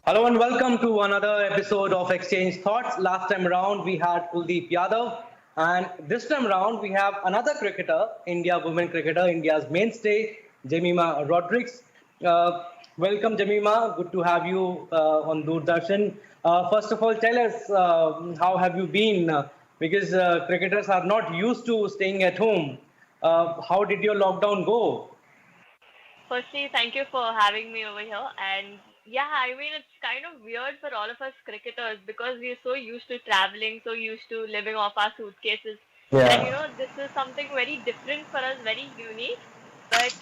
Hello and welcome to another episode of Exchange Thoughts. Last time around we had Kuldeep Yadav, and this time around we have another cricketer, India women cricketer, India's mainstay, Jemima Rodrigues. Welcome, Jemima. Good to have you on Doordarshan. First of all, tell us how have you been? Because cricketers are not used to staying at home. How did your lockdown go? Firstly, thank you for having me over here. And yeah, I mean, it's kind of weird for all of us cricketers because we're so used to traveling, so used to living off our suitcases that, Yeah. this is something very different for us, very unique. But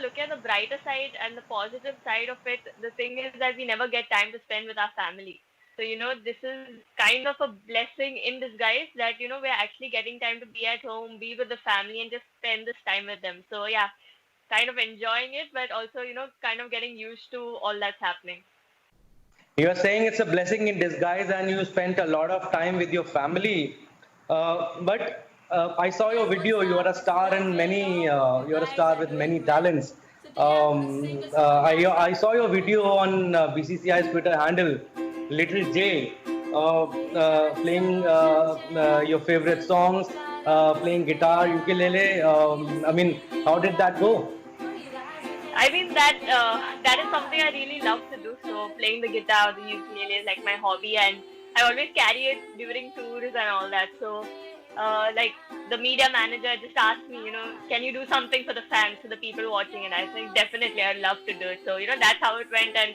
look at the brighter side and the positive side of it. The thing is that we never get time to spend with our family. So this is kind of a blessing in disguise that, we're actually getting time to be at home, be with the family, and just spend this time with them. So, yeah, kind of enjoying it, but also, kind of getting used to all that's happening. You are saying it's a blessing in disguise and you spent a lot of time with your family. But I saw your video. You are a star in many, you are a star with many talents. I saw your video on BCCI's Twitter handle, Little J, playing your favorite songs, playing guitar, ukulele. I mean, how did that go? I mean that is something I really love to do. So playing the guitar, the ukulele is like my hobby, and I always carry it during tours and all that. So the media manager just asked me, can you do something for the fans, for the people watching? And I think definitely I'd love to do it. So that's how it went, and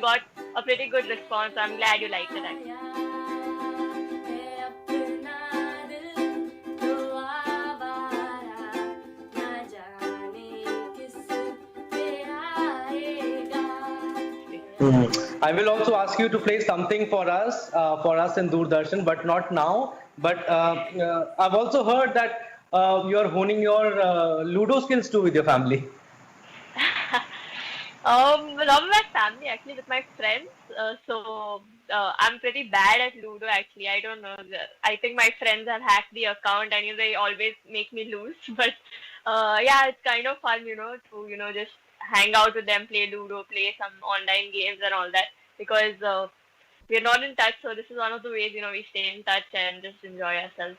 got a pretty good response. So I'm glad you liked it actually. I will also ask you to play something for us in Doordarshan, but not now. But I've also heard that you're honing your Ludo skills too with your family. Not with my family, actually, with my friends. So I'm pretty bad at Ludo. Actually, I don't know. I think my friends have hacked the account, and they always make me lose. But yeah, it's kind of fun, to just hang out with them, play Ludo, play some online games and all that. Because we're not in touch, so this is one of the ways we stay in touch and just enjoy ourselves.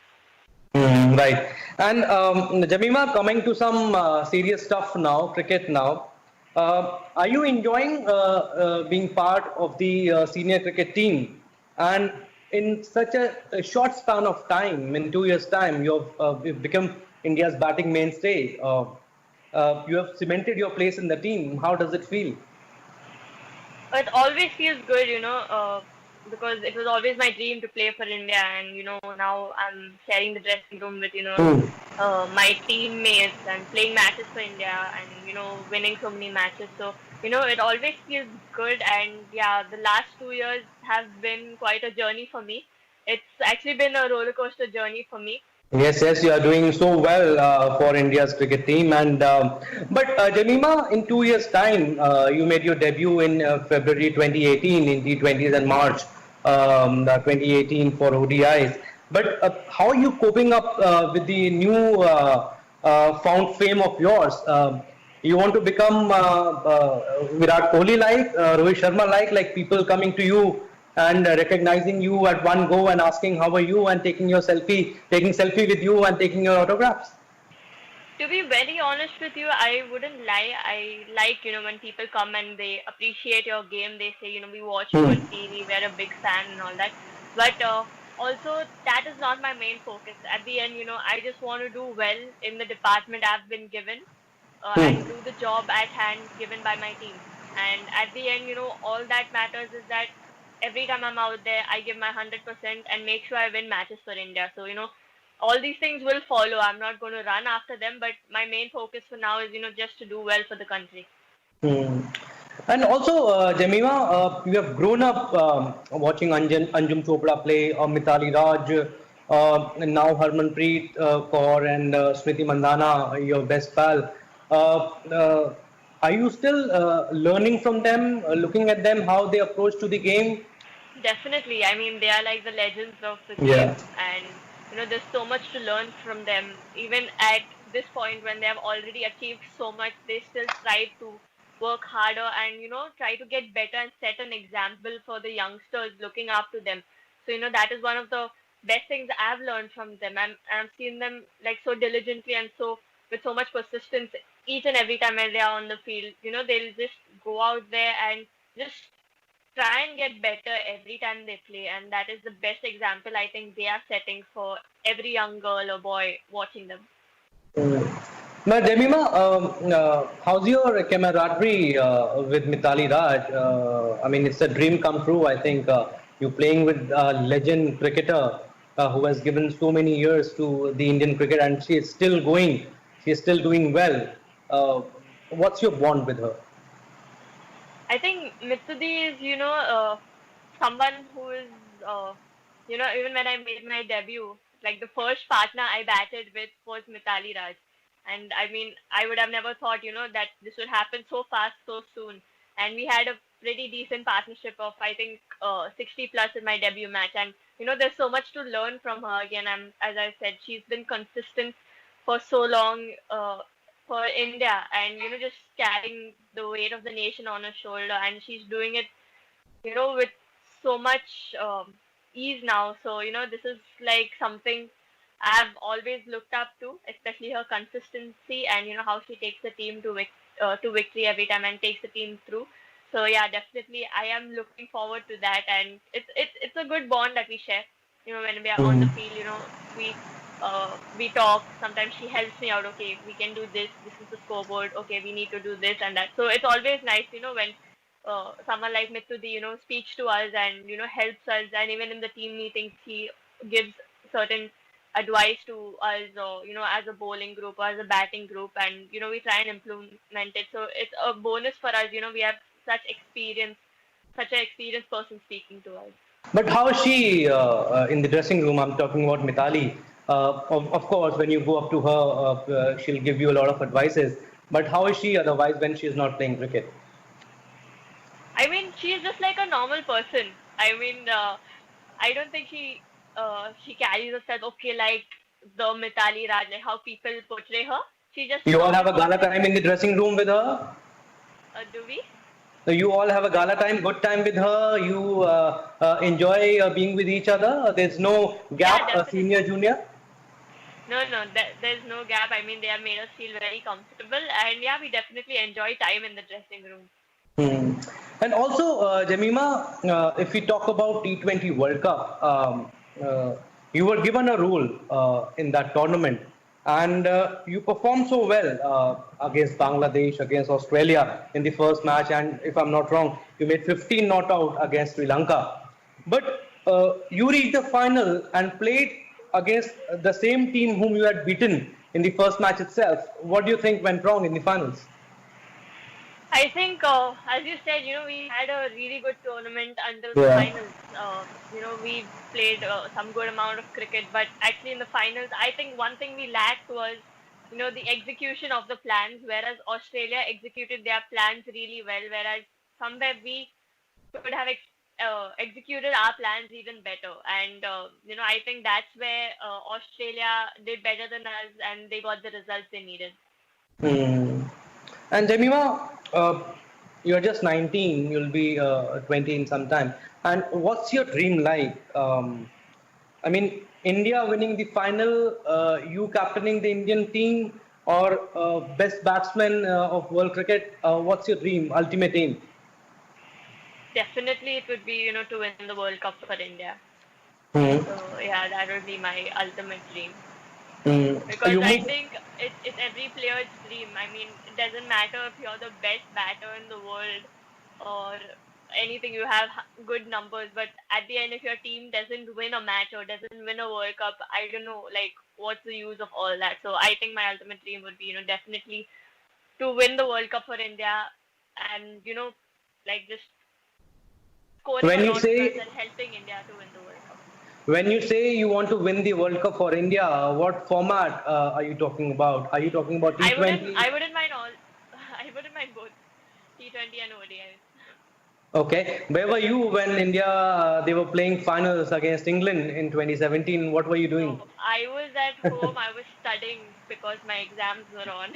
Right. And Jamima, coming to some serious stuff now, cricket now. Are you enjoying being part of the senior cricket team? And in such a short span of time, in 2 years' time, you've become India's batting mainstay. You have cemented your place in the team. How does it feel? It always feels good, because it was always my dream to play for India, and now I'm sharing the dressing room with my teammates and playing matches for India, and winning so many matches. So it always feels good, and yeah, the last 2 years have been quite a journey for me. It's actually been a roller coaster journey for me. Yes, yes, you are doing so well for India's cricket team. And but Jamima, in 2 years' time, you made your debut in February 2018 in T20s and March 2018 for ODIs. But how are you coping up with the new found fame of yours? You want to become Virat Kohli like, Rohit Sharma like people coming to you and recognizing you at one go and asking how are you and taking selfie with you and taking your autographs. To be very honest with you, I wouldn't lie. I like, when people come and they appreciate your game. They say, we watch you on Hmm. TV, we're a big fan and all that. But also, that is not my main focus. At the end, I just want to do well in the department I've been given, and Hmm. do the job at hand given by my team. And at the end, all that matters is that every time I'm out there, I give my 100% and make sure I win matches for India. So all these things will follow. I'm not going to run after them, but my main focus for now is, just to do well for the country. Hmm. And also, Jamima, you have grown up watching Anjum Chopra play, Mitali Raj, and now Harmanpreet Kaur and Smriti Mandhana, your best pal. Are you still learning from them, looking at them, how they approach to the game? Definitely. I mean, they are like the legends of the Yeah. game, and there's so much to learn from them. Even at this point, when they have already achieved so much, they still strive to work harder and try to get better and set an example for the youngsters looking up to them. So that is one of the best things I've learned from them. I've seen them like so diligently and so with so much persistence each and every time when they are on the field. They'll just go out there and just try and get better every time they play, and that is the best example I think they are setting for every young girl or boy watching them. Mm. Now, Jemima, how's your camaraderie with Mithali Raj? I mean, it's a dream come true. I think you playing with a legend cricketer who has given so many years to the Indian cricket, and she is still going. She is still doing well. Uh, what's your bond with her? I think Mitsudi is someone who is even when I made my debut, like the first partner I batted with was Mithali Raj. And I mean, I would have never thought, that this would happen so fast, so soon. And we had a pretty decent partnership of, I think, 60 plus in my debut match. And, there's so much to learn from her. Again, as I said, she's been consistent for so long for India and, just carrying the weight of the nation on her shoulder. And she's doing it with so much ease now. So, this is like something I've always looked up to, especially her consistency and how she takes the team to victory every time and takes the team through. So yeah, definitely I am looking forward to that, and it's a good bond that we share. When we are on the Mm. field, we talk. Sometimes she helps me out. Okay, we can do this. This is the scoreboard. Okay, we need to do this and that. So it's always nice, when someone like Mithudi, speaks to us and helps us, and even in the team meetings, he gives certain advice to us, or as a bowling group or as a batting group, and we try and implement it. So it's a bonus for us. We have such an experienced person speaking to us. But how is she in the dressing room? I'm talking about Mithali. Of course, when you go up to her, she'll give you a lot of advices. But how is she otherwise when she's not playing cricket? I mean, she's just like a normal person. I mean, I don't think she carries herself okay like the Mithali Raj, like how people portray her. She's just a You all normal have a gala person. time in the dressing room with her. Do we? So you all have a gala time, good time with her. You enjoy being with each other. There's no Yeah, gap, senior, definitely. junior. No, there's no gap. I mean, they have made us feel very comfortable, and yeah, we definitely enjoy time in the dressing room. Hmm. And also, Jamima, if we talk about T20 World Cup, you were given a role in that tournament, and you performed so well against Bangladesh, against Australia in the first match, and if I'm not wrong, you made 15 not out against Sri Lanka. But you reached the final and played against the same team whom you had beaten in the first match itself. What do you think went wrong in the finals? I think, as you said, we had a really good tournament until the Yeah. finals. We played some good amount of cricket, but actually in the finals, I think one thing we lacked was, the execution of the plans, whereas Australia executed their plans really well, whereas somewhere we could have executed our plans even better. And, I think that's where Australia did better than us and they got the results they needed. Hmm. And Jemima, you're just 19, you'll be 20 in some time. And what's your dream like? I mean, India winning the final, you captaining the Indian team, or best batsman of world cricket? What's your dream, ultimate aim? Definitely, it would be, to win the World Cup for India. Hmm. So yeah, that would be my ultimate dream. Hmm. Because You I move. think it's every player's dream. I mean, it doesn't matter if you're the best batter in the world or anything, you have good numbers, but at the end, if your team doesn't win a match or doesn't win a World Cup, I don't know, like, what's the use of all that? So I think my ultimate dream would be, definitely to win the World Cup for India and, like just scoring a When you lot of runs say and helping India to win the World Cup. when you say you want to win the World Cup for India, what format are you talking about? Are you talking about T20? I wouldn't mind all. I wouldn't mind both T20 and ODIs. Okay. Where were you when India they were playing finals against England in 2017? What were you doing? So I was at home. I was studying because my exams were on.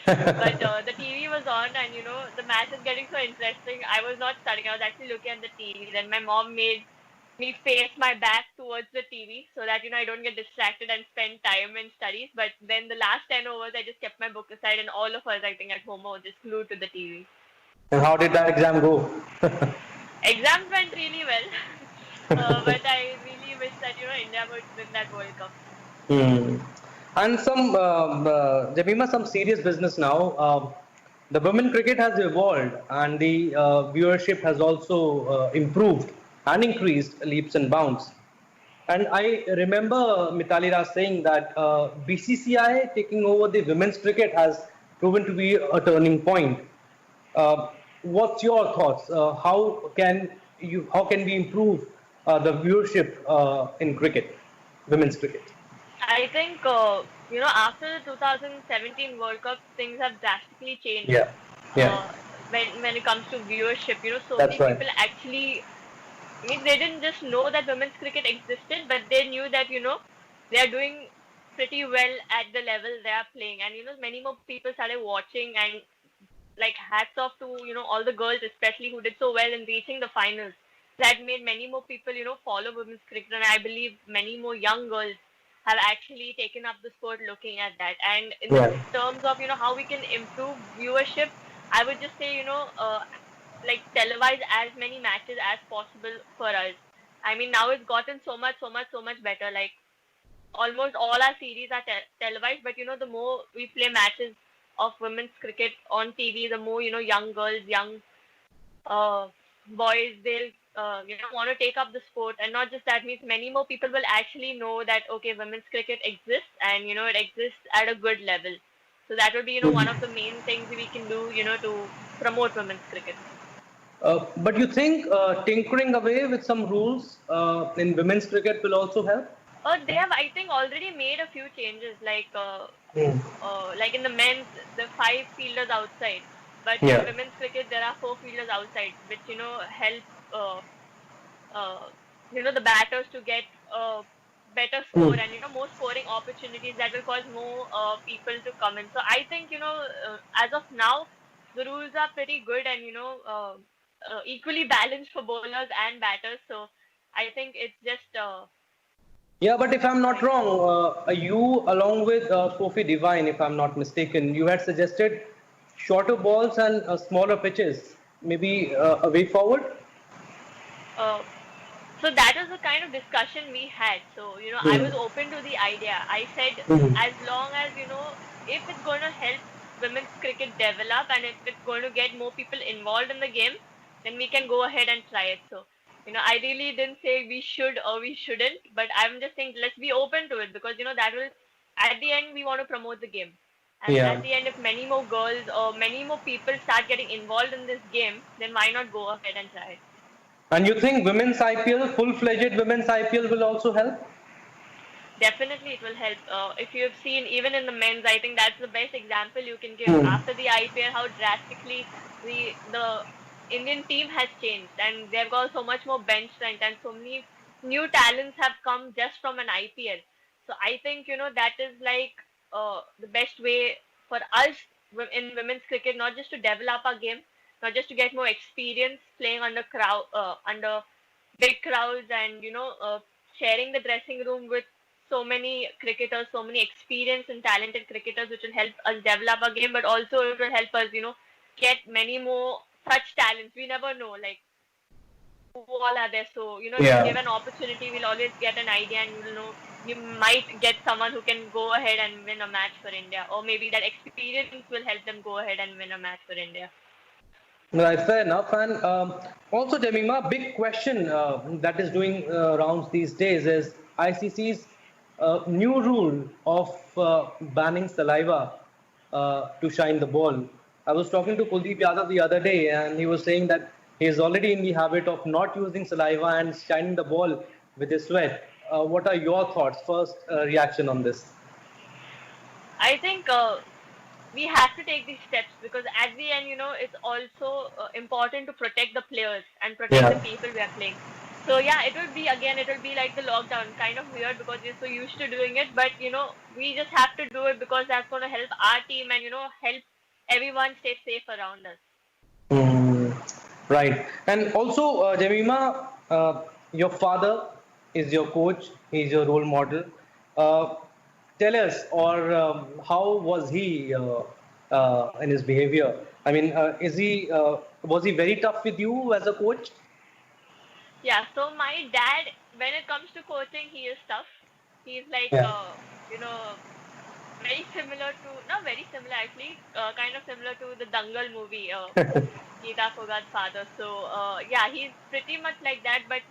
But the TV was on, and the match is getting so interesting. I was not studying; I was actually looking at the TV. Then my mom made me face my back towards the TV so that I don't get distracted and spend time in studies. But then the last 10 overs, I just kept my book aside, and all of us, I think, at home were just glued to the TV. And how did that exam go? Exams went really well, but I really wish that India would win that World Cup. Hmm. And Jamima, some serious business now. The women cricket has evolved, and the viewership has also improved and increased leaps and bounds. And I remember Mitali Raj saying that BCCI taking over the women's cricket has proven to be a turning point. What's your thoughts? How can we improve the viewership in cricket, women's cricket? I think after the 2017 World Cup, things have drastically changed. Yeah, yeah, Uh, when it comes to viewership, so that's many right. people actually, I mean, they didn't just know that women's cricket existed, but they knew that they are doing pretty well at the level they are playing, and many more people started watching, and like hats off to all the girls especially who did so well in reaching the finals. That made many more people follow women's cricket, and I believe many more young girls have actually taken up the sport looking at that. And in the Yeah. terms of how we can improve viewership, I would just say like televise as many matches as possible for us. I mean, now it's gotten so much, so much, so much better. Like almost all our series are televised, but the more we play matches of women's cricket on TV, the more young girls, young uh, boys, they'll want to take up the sport. And not just that, means many more people will actually know that okay, women's cricket exists, and it exists at a good level. So that would be one of the main things we can do to promote women's cricket. But you think tinkering away with some rules in women's cricket will also help? They have, I think, already made a few changes, Hmm. like in the men's, the five fielders outside. But in Yeah. women's cricket, there are four fielders outside, which help uh, uh, the batters to get a better Hmm. score, and more scoring opportunities that will cause more people to come in. So I think as of now, the rules are pretty good, and equally balanced for bowlers and batters. So I think it's just Yeah, but if I'm not like wrong, you along with Sophie Devine, if I'm not mistaken, you had suggested shorter balls and smaller pitches. Maybe a way forward? uh, so that was the kind of discussion we had. So I Hmm. was open to the idea. I said Hmm. as long as if it's going to help women's cricket develop, and if it's going to get more people involved in the game, then we can go ahead and try it. So I really didn't say we should or we shouldn't, but I'm just saying let's be open to it, because that will, at the end, we want to promote the game. And at Yeah. the end, if many more girls or many more people start getting involved in this game, then why not go ahead and try it? And you think women's IPL, full-fledged women's IPL will also help? Definitely, it will help. If you have seen, even in the men's, I think that's the best example you can give. Hmm. After the IPL, how drastically the Indian team has changed, and they've got so much more bench strength, and so many new talents have come just from an IPL. So I think that is like the best way for us in women's cricket, not just to develop our game, not just to get more experience playing under big crowds, and sharing the dressing room with so many cricketers, so many experienced and talented cricketers, which will help us develop our game, but also it will help us, get many more such talents. We never know, like, who all are there. So, if we give Yeah. an opportunity, we'll always get an idea, and you might get someone who can go ahead and win a match for India, or maybe that experience will help them go ahead and win a match for India. Right, fair enough. And also, Jamima, big question that is doing rounds these days is ICC's new rule of banning saliva to shine the ball. I was talking to Kuldeep Yadav the other day, and he was saying that he is already in the habit of not using saliva and shining the ball with his sweat. What are your thoughts? First reaction on this? I think we have to take these steps, because at the end, it's also important to protect the players and protect the Yeah. people we are playing. So yeah, it will be like the lockdown, kind of weird because we're so used to doing it, but we just have to do it because that's going to help our team, and help everyone stays safe around us. Hmm. Right. And also, Jemima, your father is your coach. He's your role model. Uh, Tell us, or how was he in his behavior? I mean, was he very tough with you as a coach? Yeah, so my dad, when it comes to coaching, he is tough. He's like, Yeah. you know, very similar to, not very similar actually, kind of similar to the Dangal movie, Geeta Fogat's father. So, yeah, he's pretty much like that. But,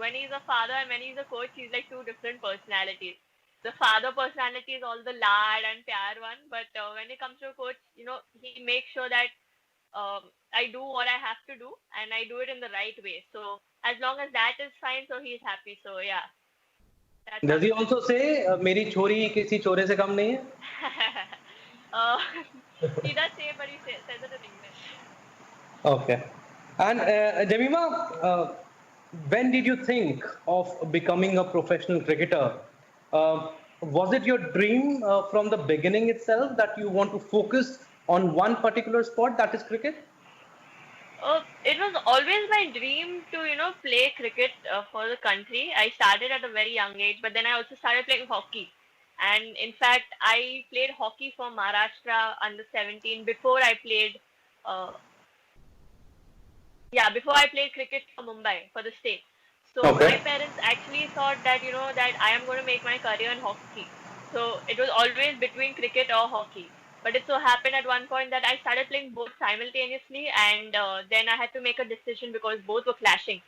when he's a father and when he's a coach, he's like two different personalities. The father personality is all the lad and pyar one. But when it comes to a coach, he makes sure that I do what I have to do and I do it in the right way. So, as long as that is fine, so he's happy. So, yeah, that's how Does he it is. also say, मेरी छोरी किसी छोरे से कम नहीं है? uh, he does say, but says it in English. Okay. And Jemima, when did you think of becoming a professional cricketer? Was it your dream from the beginning itself that you want to focus on one particular sport, that is cricket? It was always my dream to, play cricket for the country. I started at a very young age, but then I also started playing hockey. And in fact, I played hockey for Maharashtra under 17 before I played, uh, yeah, before I played cricket for Mumbai, for the state. So my Okay. parents actually thought that, that I am going to make my career in hockey. So it was always between cricket or hockey. But it so happened at one point that I started playing both simultaneously, and then I had to make a decision because both were clashing.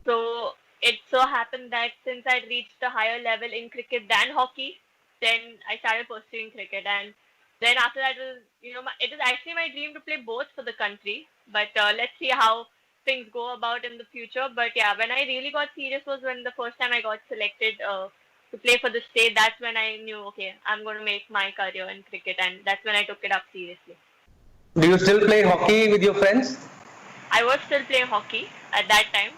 So it so happened that since I'd reached a higher level in cricket than hockey, then I started pursuing cricket. And then after that, it is actually my dream to play both for the country. But let's see how things go about in the future. But yeah, when I really got serious was when the first time I got selected to play for the state. That's when I knew, okay, I'm going to make my career in cricket, and that's when I took it up seriously. Do you still play hockey with your friends? I was still playing hockey at that time,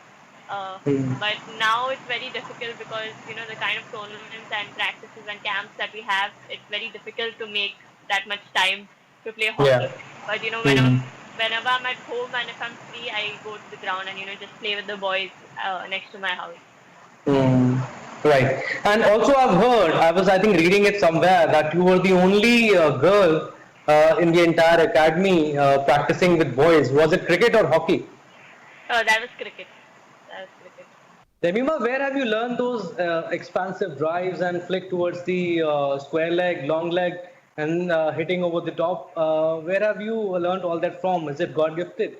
uh, Hmm. but now it's very difficult because the kind of tournaments and practices and camps that we have. It's very difficult to make that much time to play Yeah. hockey. But Hmm. whenever I'm at home and if I'm free, I go to the ground and just play with the boys next to my house. Hmm. Right. And also, I think, reading it somewhere that you were the only girl in the entire academy practicing with boys. Was it cricket or hockey? That was cricket. That was cricket. Demima, where have you learned those expansive drives and flick towards the square leg, long leg, and hitting over the top? Where have you learned all that from? Is it God gifted?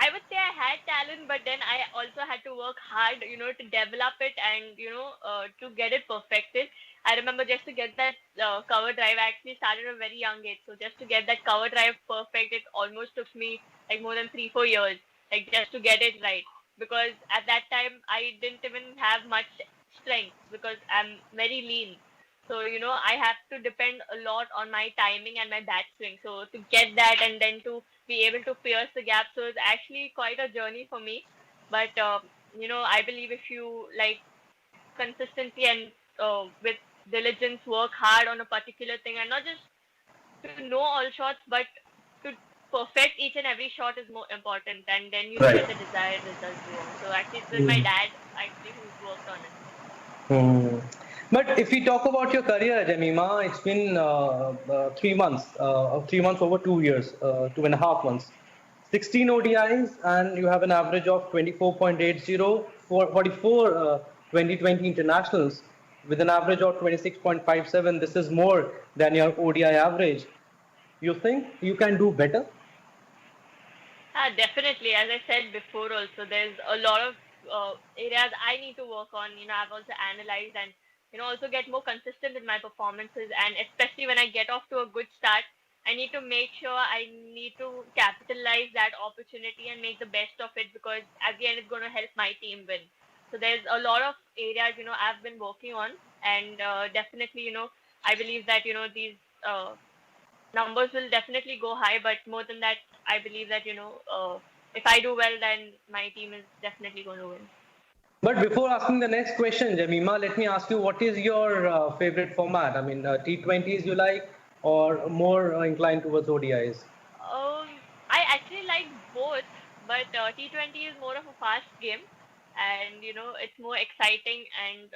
I would say I had talent, but then I also had to work hard, to develop it and, to get it perfected. I remember just to get that cover drive, I actually started at a very young age. So just to get that cover drive perfect, it almost took me like more than 3, 4 years, like just to get it right. Because at that time, I didn't even have much strength because I'm very lean. So, I have to depend a lot on my timing and my bat swing. So to get that and then to be able to pierce the gap. So it's actually quite a journey for me. But I believe if you like consistency and with diligence work hard on a particular thing and not just to know all shots, but to perfect each and every shot is more important, and then you'll get Right. the desired results you want. So actually, it's been my dad actually who's worked on it. Hmm. But if we talk about your career, Jemima, it's been 3 months, 3 months over 2 years, 2.5 months. 16 ODIs, and you have an average of 24.80 for 44 2020 internationals with an average of 26.57. This is more than your ODI average. You think you can do better? Definitely. As I said before, also there's a lot of areas I need to work on. I've also analyzed and also get more consistent in my performances, and especially when I get off to a good start, I need to make sure I need to capitalize that opportunity and make the best of it because at the end it's going to help my team win. So there's a lot of areas I've been working on, and definitely I believe that these numbers will definitely go high, but more than that, I believe that if I do well, then my team is definitely going to win. But before asking the next question, Jamima, let me ask you what is your favorite format? I mean, T20s you like, or more inclined towards ODIs? I actually like both, but T20 is more of a fast game, and it's more exciting, and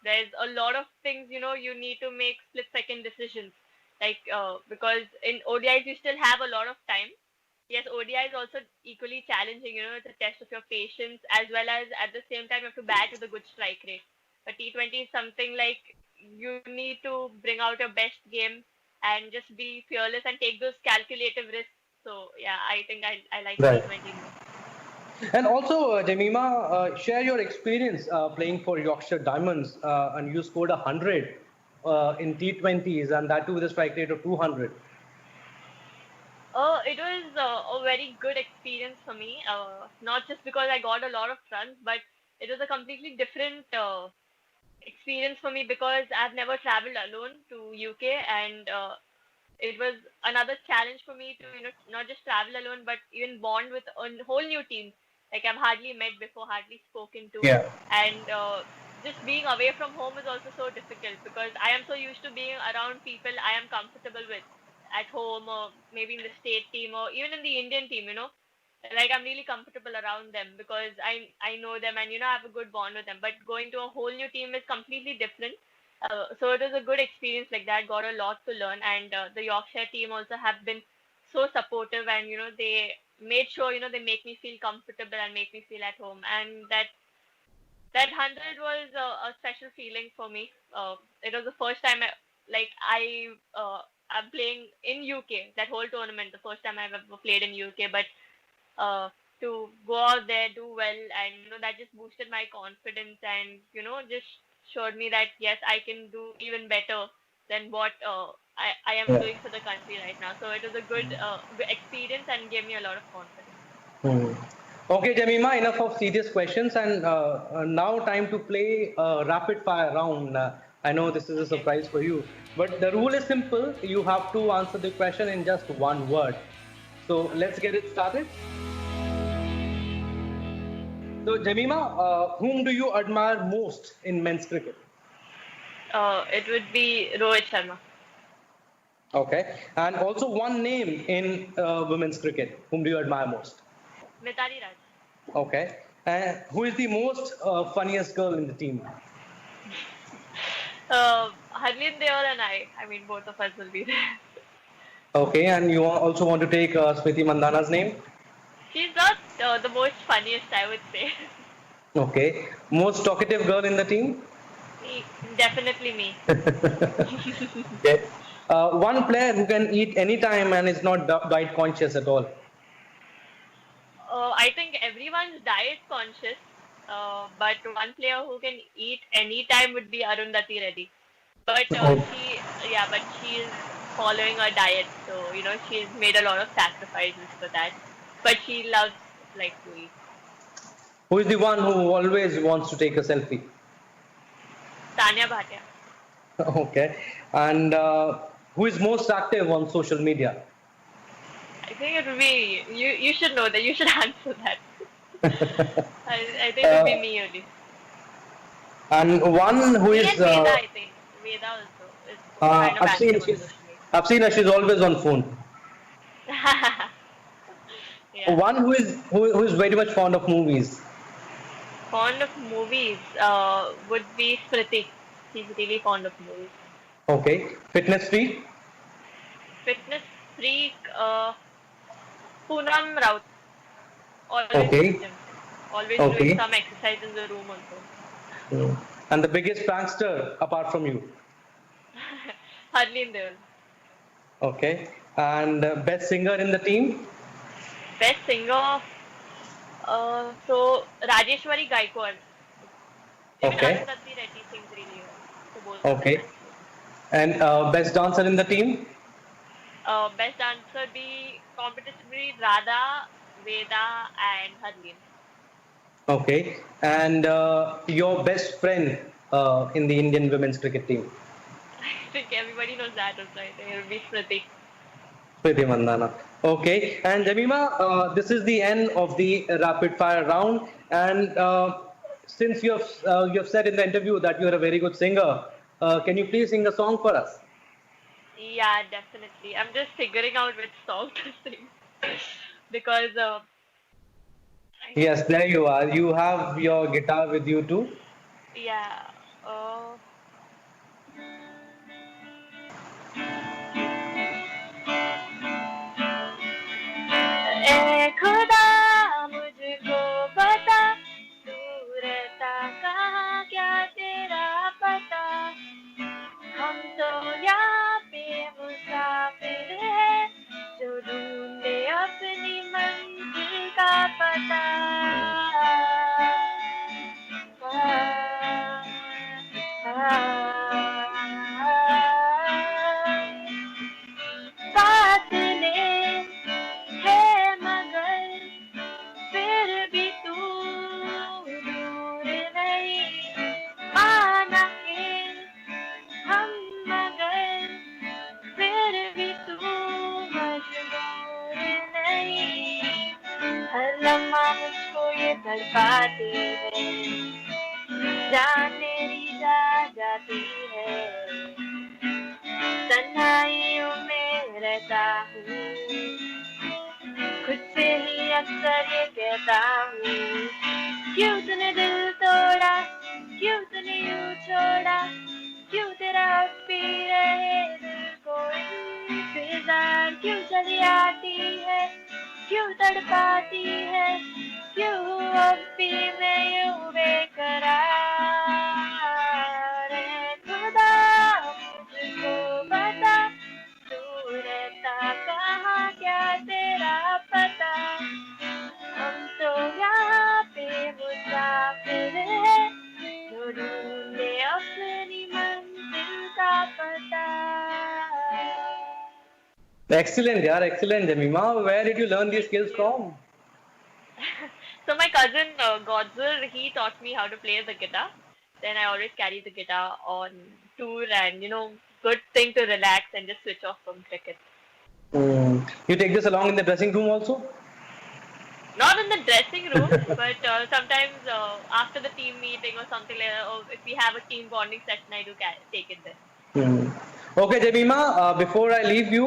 there's a lot of things you need to make split-second decisions, like because in ODIs you still have a lot of time. Yes, ODI is also equally challenging. It's a test of your patience as well as at the same time you have to bat with a good strike rate. But T20 is something like you need to bring out your best game and just be fearless and take those calculative risks. So yeah, I think I like Right. T20 more. And also, Jemima, share your experience playing for Yorkshire Diamonds, and you scored 100 in T20s, and that too with a strike rate of 200. It was a very good experience for me. Not just because I got a lot of runs, but it was a completely different experience for me because I've never traveled alone to UK, and it was another challenge for me to not just travel alone but even bond with a whole new team like I've hardly met before, hardly spoken to, Yeah. and just being away from home is also so difficult because I am so used to being around people I am comfortable with at home or maybe in the state team or even in the Indian team, like I'm really comfortable around them because I know them and I have a good bond with them. But going to a whole new team is completely different. So it was a good experience like that. Got a lot to learn, and the Yorkshire team also have been so supportive, and they made sure they make me feel comfortable and make me feel at home, and that 100 was a special feeling for me. It was the first time I'm playing in UK. That whole tournament, the first time I've ever played in UK, but uh, to go out there, do well, and that just boosted my confidence, and just showed me that yes, I can do even better than what I am Yeah. doing for the country right now. So it was a good experience and gave me a lot of confidence. Hmm. Okay, Jemima, enough of serious questions, and now time to play a rapid fire round. I know this is a Okay. surprise for you, but the rule is simple. You have to answer the question in just one word. So let's get it started. So, Jemima, whom do you admire most in men's cricket? It would be Rohit Sharma. Okay, and also one name in women's cricket. Whom do you admire most? Mitali Raj. Okay, and who is the most funniest girl in the team? Harleen Deol and I mean, both of us will be there. Okay, and you also want to take Smriti Mandhana's name? She's not the most funniest, I would say. Okay, most talkative girl in the team? Definitely me. Okay. One player who can eat anytime and is not diet conscious at all. I think everyone's diet conscious, but one player who can eat anytime would be Arundhati Reddy. But but she is following a diet, so she's made a lot of sacrifices for that. But she loves like to eat. Who is the one who always wants to take a selfie? Tanya Bhatia. Okay, and who is most active on social media? I think it would be you. You should know that. You should answer that. I think it would be Uh, me only. and one who Me is and Veda, I think. Veda also is kind of I've seen active on she's social media. I've seen her. She's always on phone. Yeah. One who is very much fond of movies. Fond of movies would be Smriti. She's really fond of movies. Okay, fitness freak. Fitness freak, Poonam Raut. Always in the Okay, gym. Always doing okay. some exercise in the room also. Mm. And the biggest prankster apart from you. Hardly in there. Okay, and best singer in the team. Best singer, so Rajeshwari Gaikwad. Even Okay, Arundhati Reddy sings really well. So both of them okay. actually. And best dancer in the team. Best answer be competitively Radha, Veda, and Harleen. Okay, and your best friend in the Indian women's cricket team. I think everybody knows that also. I think it will be Smriti. Priti Mandana. Okay, and Jamima, this is the end of the rapid fire round. And since you have said in the interview that you are a very good singer, can you please sing a song for us? Yeah, definitely. I'm just figuring out which song to sing because I, Yes, there you are. You have your guitar with you too. yeah. Uh, ए खुदा मुझको बता तू रहता कहाँ क्या तेरा पता हम तो यहाँ पे मुसाफिर है जो ढूंढे अपनी मंजिल का पता फासले है मगर फिर भी तू दूर नहीं माना के हम मगर फिर भी तू मजबूर नहीं हर लम्हा मुझको ये तड़पाती है जान मेरी जा जाती है तन्हाइयों में रहता हूँ खुद से ही अक्सर ये कहता हूँ क्यों तूने दिल तोड़ा क्यों तूने यूं छोड़ा क्यों तेरा अब भी रहे दिल को इंतजार क्यों चली आती है क्यों तड़पाती है क्यों अब भी मैं यूं बेकरार है खुदा मुझको बता तू रहता कहाँ क्या तेरा पता हम तो यहाँ पे मुसाफिर है जो ढूंढे अपनी मंजिल का पता Excellent, yeah, excellent, Jamima. Where did you learn these skills from? So my cousin Godzur, he taught me how to play the guitar. Then I always carry the guitar on tour and good thing to relax and just switch off from cricket. You take this along in the dressing room also? Not in the dressing room, but sometimes after the team meeting or something like that, or if we have a team bonding session, I do take it there. Hmm. Okay, Jamima, before I leave you,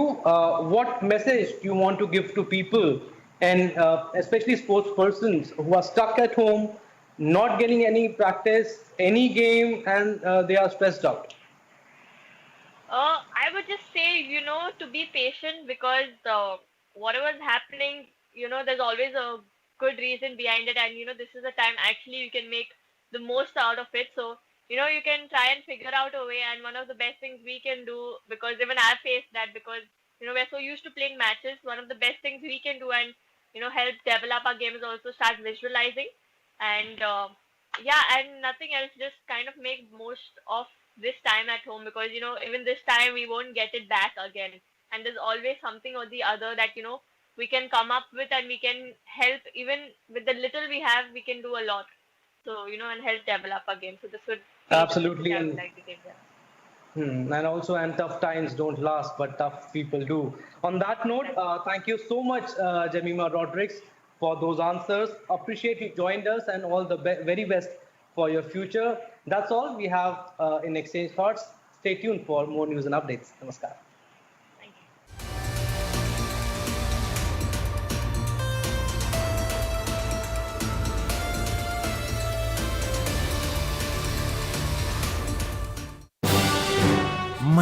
what message do you want to give to people and especially sports persons who are stuck at home, not getting any practice, any game, and they are stressed out? I would just say, to be patient because whatever's happening, there's always a good reason behind it, and this is the time actually you can make the most out of it. So, you can try and figure out a way. And one of the best things we can do, because even I've faced that, because we're so used to playing matches. One of the best things we can do and help develop our game is also start visualizing, and yeah, and nothing else. Just kind of make most of this time at home because even this time we won't get it back again and there's always something or the other that we can come up with and we can help even with the little we have we can do a lot so and help develop our game so this would be the message Absolutely, I would like to give them. and also, and tough times don't last, but tough people do. On that note, thank you so much, Jamima Rodriguez, for those answers. Appreciate you joined us, and all the very best for your future. That's all we have in Exchange Thoughts. Stay tuned for more news and updates. Namaskar.